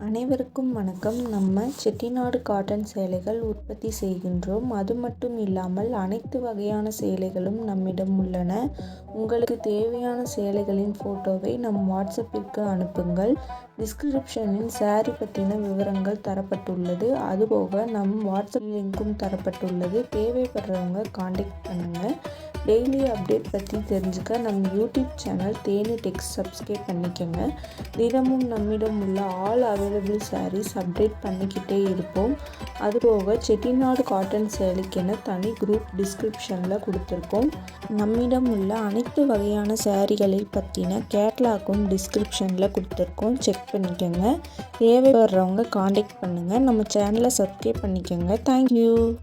அனைவருக்கும் வணக்கம். நம்ம செட்டிநாடு காட்டன் சேலைகள் உற்பத்தி செய்கின்றோம். அது மட்டும் இல்லாமல் அனைத்து வகையான சேலைகளும் நம்மிடம் உள்ளன. உங்களுக்கு தேவையான சேலைகளின் ஃபோட்டோவை நம் வாட்ஸ்அப்பிற்கு அனுப்புங்கள். டிஸ்கிரிப்ஷனில் சாரி பற்றின விவரங்கள் தரப்பட்டுள்ளது. அதுபோக நம் வாட்ஸ்அப் லிங்க்கும் தரப்பட்டுள்ளது. தேவைப்படுறவங்க காண்டாக்ட் பண்ணுங்கள். டெய்லி அப்டேட் பற்றி தெரிஞ்சுக்க நம்ம யூடியூப் சேனல் தேனி டெக்ஸ் சப்ஸ்கிரைப் பண்ணிக்கோங்க. தினமும் நம்மிடம் உள்ள ஆல் அவைலபிள் சாரீஸ் அப்டேட் பண்ணிக்கிட்டே இருப்போம். அதுபோக செட்டிநாடு காட்டன் சேலைக்கென தனி குரூப் டிஸ்கிரிப்ஷனில் கொடுத்துருக்கோம். நம்மிடம் உள்ள அனைத்து வகையான சாரீகளை பற்றின கேட்லாக்கும் டிஸ்கிரிப்ஷனில் கொடுத்துருக்கோம். செக் பண்ணிக்கோங்க. தேவைப்படுறவங்க காண்டாக்ட் பண்ணுங்கள். நம்ம சேனலை சப்ஸ்கிரைப் பண்ணிக்கோங்க. தேங்க்யூ.